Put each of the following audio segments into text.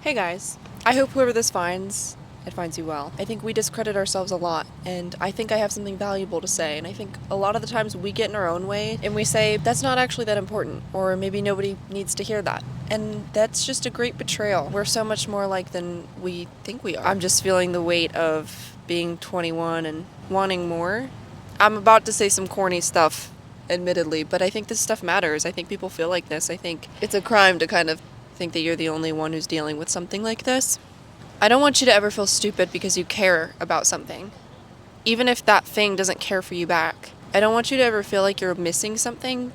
Hey guys, I hope whoever this finds, it finds you well. I think we discredit ourselves a lot, and I think I have something valuable to say, and I think a lot of the times we get in our own way, and we say, that's not actually that important, or maybe nobody needs to hear that. And that's just a great betrayal. We're so much more alike than we think we are. I'm just feeling the weight of being 21 and wanting more. I'm about to say some corny stuff, admittedly, but I think this stuff matters. I think people feel like this. I think it's a crime to kind of think that you're the only one who's dealing with something like this. I don't want you to ever feel stupid because you care about something, even if that thing doesn't care for you back. I don't want you to ever feel like you're missing something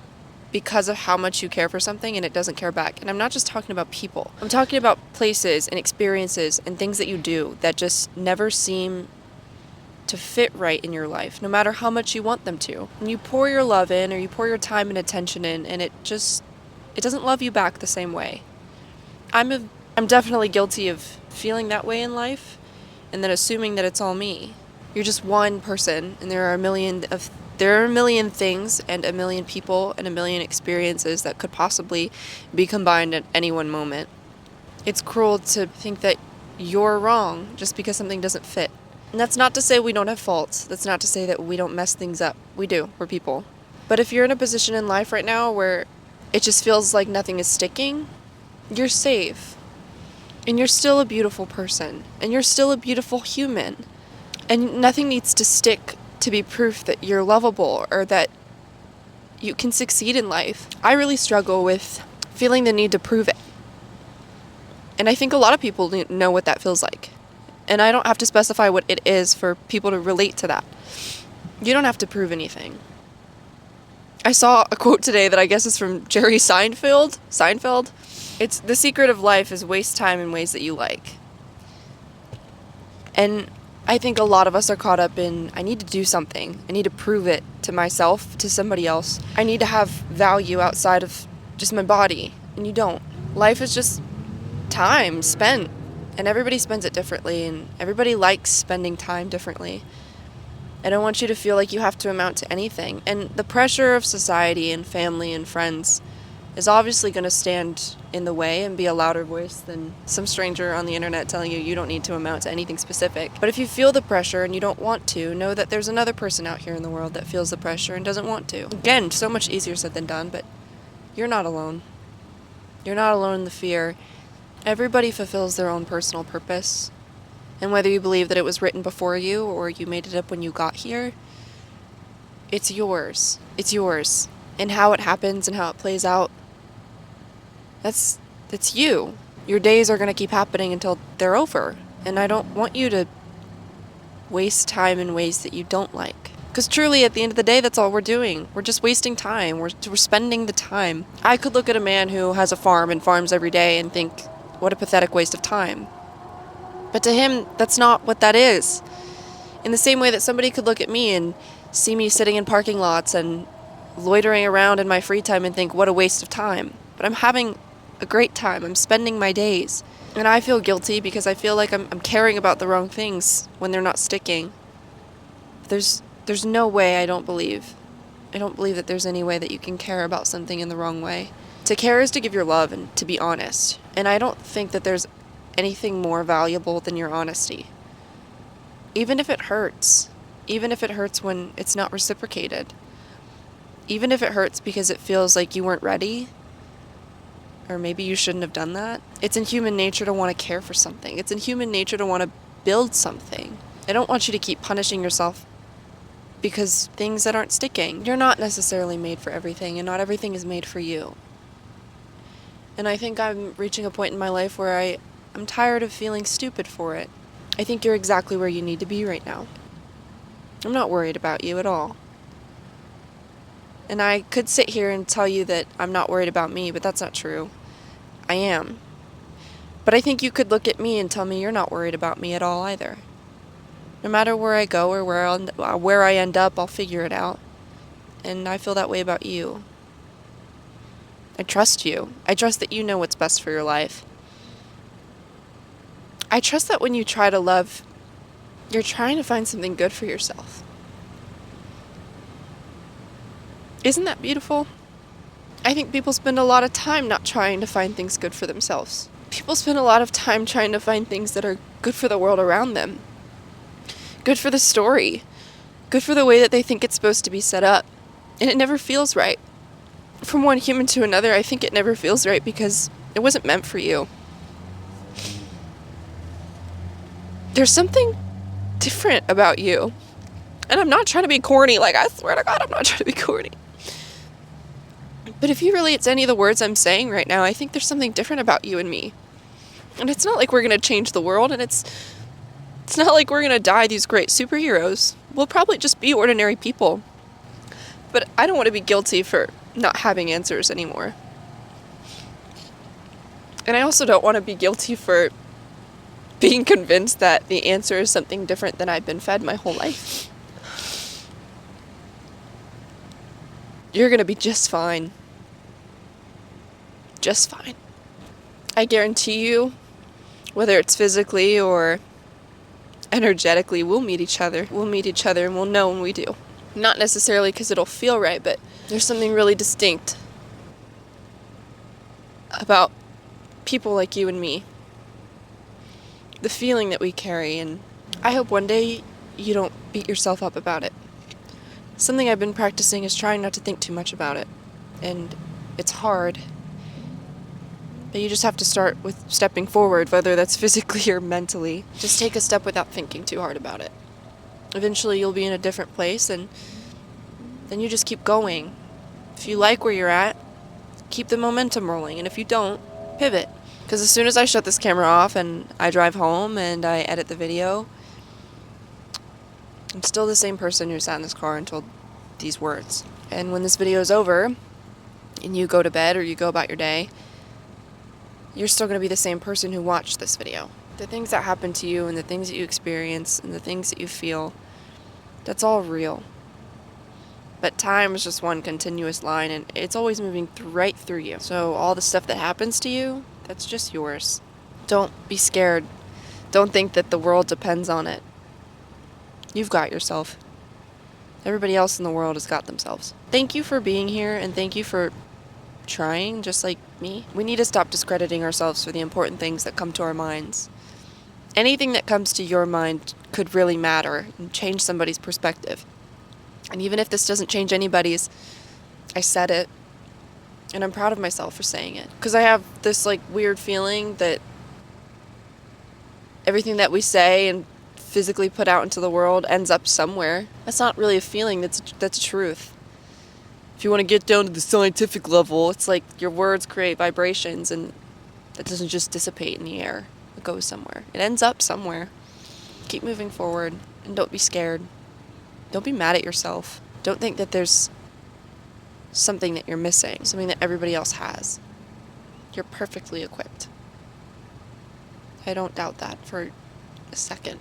because of how much you care for something and it doesn't care back. And I'm not just talking about people. I'm talking about places and experiences and things that you do that just never seem to fit right in your life, no matter how much you want them to. And you pour your love in, or you pour your time and attention in, and it doesn't love you back the same way. I'm definitely guilty of feeling that way in life, and then assuming that it's all me. You're just one person, and there are a million things and a million people and a million experiences that could possibly be combined at any one moment. It's cruel to think that you're wrong just because something doesn't fit. And that's not to say we don't have faults. That's not to say that we don't mess things up. We do. We're people. But if you're in a position in life right now where it just feels like nothing is sticking, you're safe. And you're still a beautiful person. And you're still a beautiful human. And nothing needs to stick to be proof that you're lovable or that you can succeed in life. I really struggle with feeling the need to prove it. And I think a lot of people know what that feels like. And I don't have to specify what it is for people to relate to that. You don't have to prove anything. I saw a quote today that I guess is from Jerry Seinfeld. It's the secret of life is waste time in ways that you like. And I think a lot of us are caught up in, I need to do something. I need to prove it to myself, to somebody else. I need to have value outside of just my body. And you don't. Life is just time spent. And everybody spends it differently. And everybody likes spending time differently. I don't want you to feel like you have to amount to anything. And the pressure of society and family and friends is obviously going to stand in the way and be a louder voice than some stranger on the internet telling you you don't need to amount to anything specific. But if you feel the pressure and you don't want to, know that there's another person out here in the world that feels the pressure and doesn't want to. Again, so much easier said than done, but you're not alone. You're not alone in the fear. Everybody fulfills their own personal purpose. And whether you believe that it was written before you or you made it up when you got here, it's yours. It's yours. And how it happens and how it plays out, that's you. Your days are going to keep happening until they're over. And I don't want you to waste time in ways that you don't like. Because truly, at the end of the day, that's all we're doing. We're just wasting time. We're spending the time. I could look at a man who has a farm and farms every day and think, what a pathetic waste of time. But to him, that's not what that is. In the same way that somebody could look at me and see me sitting in parking lots and loitering around in my free time and think, what a waste of time. But I'm having a great time. I'm spending my days. And I feel guilty because I feel like I'm caring about the wrong things when they're not sticking. There's no way I don't believe that there's any way that you can care about something in the wrong way. To care is to give your love and to be honest. And I don't think that there's anything more valuable than your honesty. Even if it hurts. Even if it hurts when it's not reciprocated. Even if it hurts because it feels like you weren't ready. Or maybe you shouldn't have done that. It's in human nature to want to care for something. It's in human nature to want to build something. I don't want you to keep punishing yourself because things that aren't sticking. You're not necessarily made for everything, and not everything is made for you. And I think I'm reaching a point in my life where I'm tired of feeling stupid for it. I think you're exactly where you need to be right now. I'm not worried about you at all. And I could sit here and tell you that I'm not worried about me, but that's not true. I am. But I think you could look at me and tell me you're not worried about me at all either. No matter where I go or where I end up, I'll figure it out. And I feel that way about you. I trust you. I trust that you know what's best for your life. I trust that when you try to love, you're trying to find something good for yourself. Isn't that beautiful? I think people spend a lot of time not trying to find things good for themselves. People spend a lot of time trying to find things that are good for the world around them, good for the story, good for the way that they think it's supposed to be set up, and it never feels right. From one human to another, I think it never feels right because it wasn't meant for you. There's something different about you. And I'm not trying to be corny, like, I swear to God, I'm not trying to be corny. But if you relate to any of the words I'm saying right now, I think there's something different about you and me. And it's not like we're going to change the world, and it's not like we're going to die these great superheroes. We'll probably just be ordinary people. But I don't want to be guilty for not having answers anymore. And I also don't want to be guilty for being convinced that the answer is something different than I've been fed my whole life. You're going to be just fine. Just fine. I guarantee you, whether it's physically or energetically, we'll meet each other. We'll meet each other and we'll know when we do. Not necessarily because it'll feel right, but there's something really distinct about people like you and me. The feeling that we carry, and I hope one day you don't beat yourself up about it. Something I've been practicing is trying not to think too much about it, and it's hard. But you just have to start with stepping forward, whether that's physically or mentally. Just take a step without thinking too hard about it. Eventually you'll be in a different place, and then you just keep going. If you like where you're at, keep the momentum rolling, and if you don't, pivot. Because as soon as I shut this camera off and I drive home and I edit the video, I'm still the same person who sat in this car and told these words. And when this video is over and you go to bed or you go about your day, you're still going to be the same person who watched this video. The things that happen to you and the things that you experience and the things that you feel, that's all real. But time is just one continuous line, and it's always moving right through you. So all the stuff that happens to you, that's just yours. Don't be scared. Don't think that the world depends on it. You've got yourself. Everybody else in the world has got themselves. Thank you for being here, and thank you for trying, just like me. We need to stop discrediting ourselves for the important things that come to our minds. Anything that comes to your mind could really matter and change somebody's perspective. And even if this doesn't change anybody's, I said it. And I'm proud of myself for saying it. Because I have this weird feeling that everything that we say and physically put out into the world ends up somewhere. That's not really a feeling, that's truth. If you want to get down to the scientific level, it's like your words create vibrations, and that doesn't just dissipate in the air. It goes somewhere. It ends up somewhere. Keep moving forward, and don't be scared. Don't be mad at yourself. Don't think that there's something that you're missing, something that everybody else has. You're perfectly equipped. I don't doubt that for a second.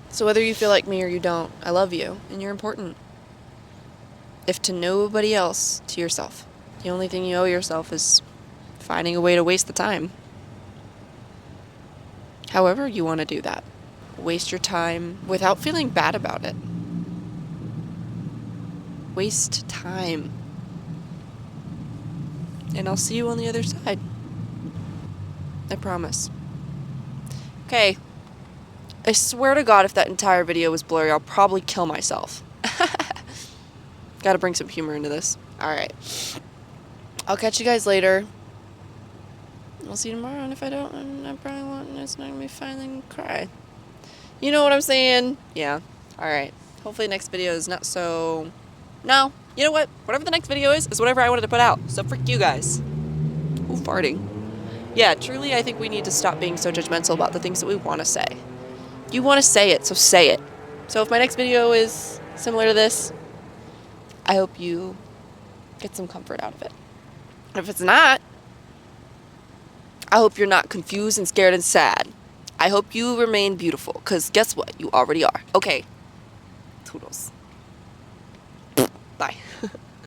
So whether you feel like me or you don't, I love you, and you're important. If to nobody else, to yourself. The only thing you owe yourself is finding a way to waste the time. However you want to do that. Waste your time without feeling bad about it. Waste time. And I'll see you on the other side. I promise. Okay. I swear to God, if that entire video was blurry, I'll probably kill myself. Gotta bring some humor into this. Alright. I'll catch you guys later. I'll see you tomorrow, and if I don't, I probably won't, and it's not gonna be fine, then cry. You know what I'm saying? Yeah. Alright. Hopefully the next video is not so... No. You know what? Whatever the next video is whatever I wanted to put out. So frick you guys. Ooh, farting. Yeah, truly, I think we need to stop being so judgmental about the things that we want to say. You want to say it, so say it. So if my next video is similar to this, I hope you get some comfort out of it. If it's not, I hope you're not confused and scared and sad. I hope you remain beautiful, because guess what? You already are. Okay. Toodles. Bye.